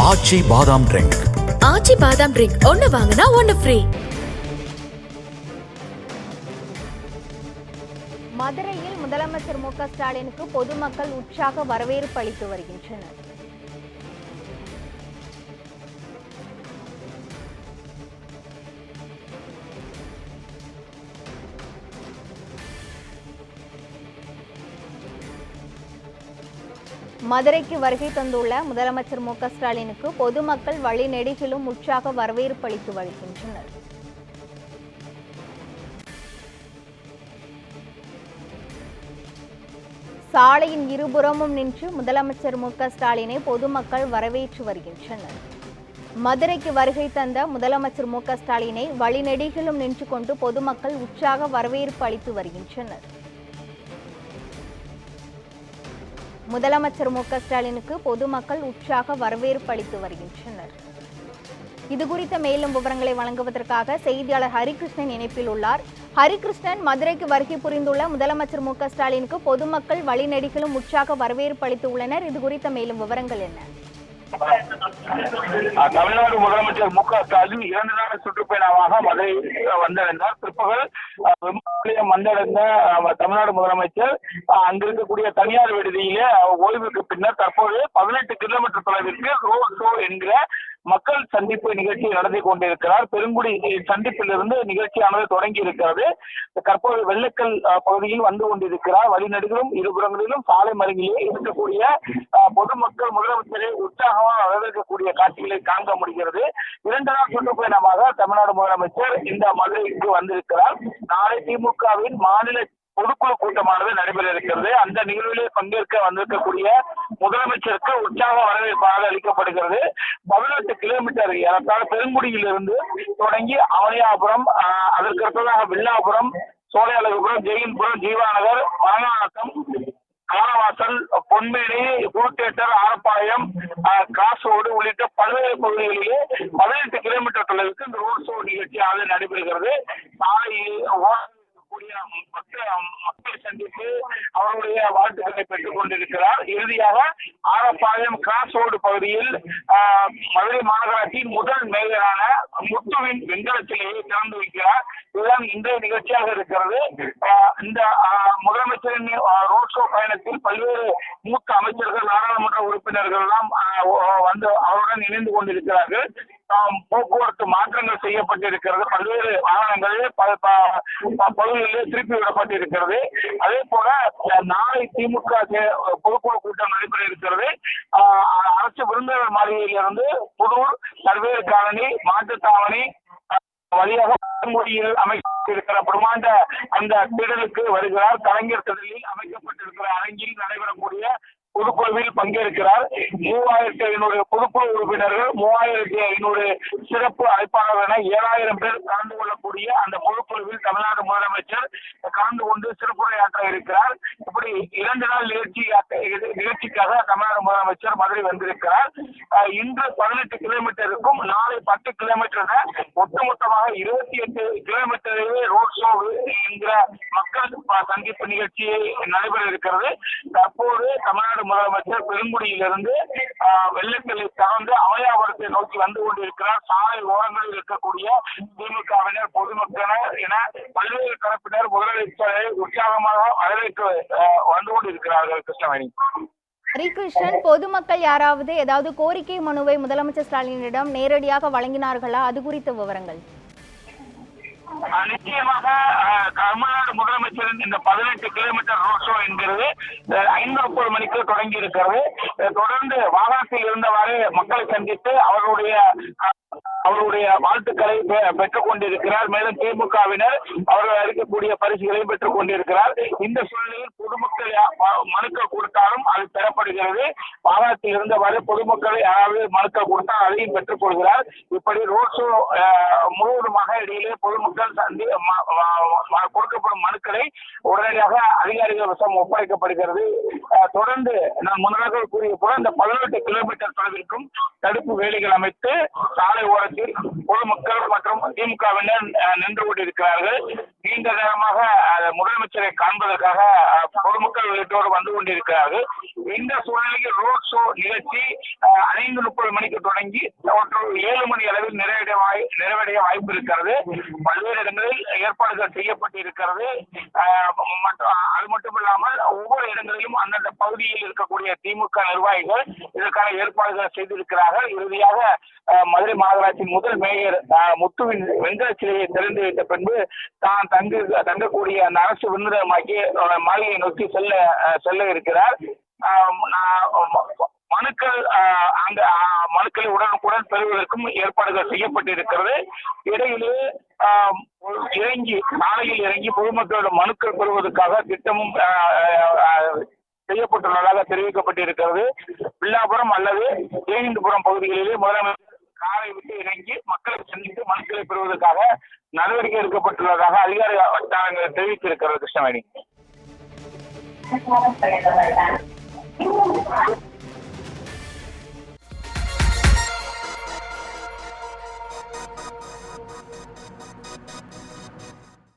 ஆச்சி பாதாம் ட்ரிங்க். ஆச்சி பாதாம் ட்ரிங்க் ஒன்னு வாங்கினா ஒன்னு ஃப்ரீ. மதுரையில் முதலமைச்சர் மு க ஸ்டாலினுக்கு பொதுமக்கள் உற்சாக வரவேற்பு அளித்து வருகின்றனர். மதுரைக்கு வருகை தந்துள்ள முதலமைச்சர் மு க ஸ்டாலினுக்கு பொதுமக்கள் வழிநெடுகிலும் உற்சாக வரவேற்பு அளித்து வருகின்றனர். சாலையின் இருபுறமும் நின்று முதலமைச்சர் மு க ஸ்டாலினை பொதுமக்கள் வரவேற்று வருகின்றனர். மதுரைக்கு வருகை தந்த முதலமைச்சர் மு க ஸ்டாலினை வழிநெடுகிலும் நின்று கொண்டு பொதுமக்கள் உற்சாக வரவேற்பு அளித்து வருகின்றனர். முதலமைச்சர் மு க ஸ்டாலினுக்கு பொதுமக்கள் உற்சாக வரவேற்பு அளித்து வருகின்றனர். இதுகுறித்த மேலும் விவரங்களை வழங்குவதற்காக செய்தியாளர் ஹரிகிருஷ்ணன் இணைப்பில் உள்ளார். ஹரிகிருஷ்ணன், மதுரைக்கு வருகை புரிந்துள்ள முதலமைச்சர் மு க ஸ்டாலினுக்கு பொதுமக்கள் வழிநெடுகிலும் உற்சாக வரவேற்பு அளித்து உள்ளனர். இதுகுறித்த மேலும் விவரங்கள் என்ன? தமிழ்நாடு முதலமைச்சர் மு க ஸ்டாலின் 2 நாள் சுற்றுப்பயணமாக மதுரை வந்தடைந்தார். பிற்பகல் விமானம் வந்தடைந்த தமிழ்நாடு முதலமைச்சர் அங்கிருக்கக்கூடிய தனியார் விடுதியிலே ஓய்வுக்கு பின்னர் தற்போது 18 கிலோமீட்டர் தொலைவிற்கு ரோட் ஷோ என்கிற மக்கள் சந்திப்பு நிகழ்ச்சி நடந்து கொண்டிருக்கிறார். பெருங்குடி சந்திப்பிலிருந்து நிகழ்ச்சியானது தொடங்கி இருக்கிறது. தற்போது வெள்ளக்கல் பகுதியில் வந்து கொண்டிருக்கிறார். வழிநெடுகிலும் இருபுறங்களிலும் சாலை மருங்கிலே இருக்கக்கூடிய பொதுமக்கள் முதலமைச்சரை உற்சாகமாக வரவேற்கக்கூடிய காட்சிகளை காண முடிகிறது. 2 நாள் சுற்றுப்பயணமாக தமிழ்நாடு முதலமைச்சர் இந்த மதுரைக்கு வந்திருக்கிறார். நாளை திமுகவின் மாநில பொதுக்குழு கூட்டமானது நடைபெற இருக்கிறது. அந்த நிகழ்விலே பங்கேற்க வந்திருக்கக்கூடிய முதலமைச்சருக்கு உற்சாக வரவேற்பாக அளிக்கப்படுகிறது. 18 கிலோமீட்டர் ஏறத்தாழ பெருங்குடியிலிருந்து தொடங்கி அவனியாபுரம், அதற்கு அடுத்ததாக வில்லாபுரம், சோலையழகுபுரம், ஜெயின்புரம், ஜீவாநகர், மரநாநத்தம், காரவாசல், பொன்மேனி, குருத்தேட்டர், ஆரப்பாளையம், காசோடு உள்ளிட்ட பல்வேறு பகுதிகளிலே 18 கிலோமீட்டர் தொலைவுக்கு இந்த ரோட் ஷோ நிகழ்ச்சியானது நடைபெறுகிறது. மக்களை சந்தித்து அவருடைய வாழ்த்துக்களை பெற்றுக் கொண்டிருக்கிறார். இறுதியாக ஆரப்பாளையம் கிராஸ் ரோடு பகுதியில் மதுரை மாநகராட்சியின் முதல் மேயரான முத்துவின் வெண்கல சிலையை திறந்து வைக்கிறார். இதுதான் இன்றைய நிகழ்ச்சியாக இருக்கிறது. இந்த முதலமைச்சரின் ரோட் ஷோ பயணத்தில் பல்வேறு மூத்த அமைச்சர்கள், நாடாளுமன்ற உறுப்பினர்கள் எல்லாம் வந்து அவருடன் இணைந்து கொண்டிருக்கிறார்கள். போக்குவரத்து மாற்றங்கள் செய்யப்பட்டிருக்கிறது. பல்வேறு வாகனங்களில் பகுதிகளிலே திருப்பி விடப்பட்டிருக்கிறது. அதே போல நாளை திமுக பொதுக்குழு கூட்டம் நடைபெற இருக்கிறது. அரசு விருந்தினர் மாளிகையிலிருந்து புதூர், சர்வேர் காலனி, மாட்டுத்தாவணி வழியாக மொழியில் அமைக்கப்பட்டிருக்கிற பிரம்மாண்ட அந்த திடலுக்கு வருகிறார். கலைஞர் திடலில் அமைக்கப்பட்டிருக்கிற அரங்கில் நடைபெறக்கூடிய பொதுக்குழுவில் பங்கேற்கிறார். 3500 பொதுக்குழு உறுப்பினர்கள், 3500 சிறப்பு அழைப்பாளர்கள் என 7000 பேர் கலந்து கொள்ளக்கூடிய அந்த பொதுக்குழுவில் தமிழ்நாடு முதலமைச்சர் கலந்து கொண்டு சிறப்புரையாற்ற இருக்கிறார். இப்படி 2 நாள் நிகழ்ச்சிக்காக தமிழ்நாடு முதலமைச்சர் மதுரை வந்திருக்கிறார். இன்று 18 கிலோமீட்டருக்கும் நாளை 10 கிலோமீட்டர் ஒட்டுமொத்தமாக 28 கிலோமீட்டரிலே ரோட் ஷோ என்கிற மக்கள் சந்திப்பு நிகழ்ச்சி நடைபெற இருக்கிறது. தற்போது தமிழ்நாடு முதலமைச்சர் பெருங்குடியிலிருந்து வெள்ளக்கல்லை சார்ந்து அவனியாபுரத்தை நோக்கி வந்து கொண்டிருக்கிறார். சாலை ஓரங்களில் இருக்கக்கூடிய திமுகவினர், பொதுமக்கள் என பல்வேறு தரப்பினர் முதலமைச்சரை உற்சாகமாக வரவேற்க வந்து கொண்டிருக்கிறார்கள். கிருஷ்ணவேணி. ஹரிகிருஷ்ணன், பொதுமக்கள் யாராவது ஏதாவது கோரிக்கை மனுவை முதலமைச்சர் ஸ்டாலினிடம் நேரடியாக வழங்கினார்களா? அது குறித்த விவரங்கள். நிச்சயமாக தமிழ்நாடு முதலமைச்சரின் இந்த 18 கிலோமீட்டர் ரோட் ஷோ என்கிறது 5:30 மணிக்கு தொடங்கி இருக்கிறது. தொடர்ந்து வாகனத்தில் இருந்தவாறு மக்களை சந்தித்து அவருடைய வாழ்த்துக்களை பெற்றுக் கொண்டிருக்கிறார். மேலும் திமுகவினர் அவர்கள் அளிக்கக்கூடிய பரிசுகளையும் பெற்றுக் கொண்டிருக்கிறார். இந்த சூழ்நிலையில் பொதுமக்கள் மனுக்கள் கொடுத்தாலும் அது பெறப்படுகிறது. வாகனத்தில் இருந்தவாறு பொதுமக்கள் யாராவது மனுக்கள் கொடுத்தால் அதையும் பெற்றுக் கொள்கிறார். இப்படி ரோட் ஷோ முழுவதுமாக இடையிலே பொதுமக்கள் கொடுக்கப்படும் மனுக்களை உடனடியாக அதிகாரிகள் வசம் ஒப்படைக்கப்படுகிறது. தொடர்ந்து நான் முன்னதாக கூறிய போல இந்த 18 கிலோமீட்டர் தொலைவிற்கும் தடுப்பு வேலிகள் அமைத்து சாலை ஓரத்தில் பொதுமக்கள் மற்றும் திமுகவினர் நின்று கொண்டிருக்கிறார்கள். நீண்ட நேரமாக முதலமைச்சரை காண்பதற்காக பொதுமக்கள் உள்ளிட்டோடு வந்து கொண்டிருக்கிறார்கள். இந்த சூழ்நிலையில் ரோட் ஷோ நிகழ்ச்சி 5:30 மணிக்கு தொடங்கி 7 மணி அளவில் நிறைவடைய வாய்ப்பு இருக்கிறது. பல்வேறு இடங்களில் ஏற்பாடுகள் செய்யப்பட்டிருக்கிறது. அது மட்டுமில்லாமல் ஒவ்வொரு இடங்களிலும் அந்தந்த பகுதியில் இருக்கக்கூடிய திமுக நிர்வாகிகள் இதற்கான ஏற்பாடுகள் செய்திருக்கிறார்கள். இறுதியாக மதுரை மாநகராட்சியின் முதல் மேயர் முத்துவின் வெங்கல சிலையை திறந்து வைத்த பின்பு தான் தங்கக்கூடிய அந்த அரசு விருந்தினர் மாளிகையை நோக்கி செல்ல இருக்கிறார். மனுக்களை உடனுக்குடன் பெறுவதற்கும் ஏற்பாடுகள் செய்யப்பட்டிருக்கிறது. இடையிலே சாலையில் இறங்கி பொதுமக்களிடம் மனுக்கள் பெறுவதற்காக திட்டமும் செய்யப்பட்டுள்ளதாக தெரிவிக்கப்பட்டிருக்கிறது. வில்லாபுரம் அல்லது ஜெயஹிந்துபுரம் பகுதிகளிலே முதலமைச்சர் காரை விட்டு இறங்கி மக்களை சந்தித்து மனுக்களை பெறுவதற்காக நடவடிக்கை எடுக்கப்பட்டுள்ளதாக அதிகாரி வட்டாரங்கள் தெரிவித்திருக்கிறது. கிருஷ்ணவேணி.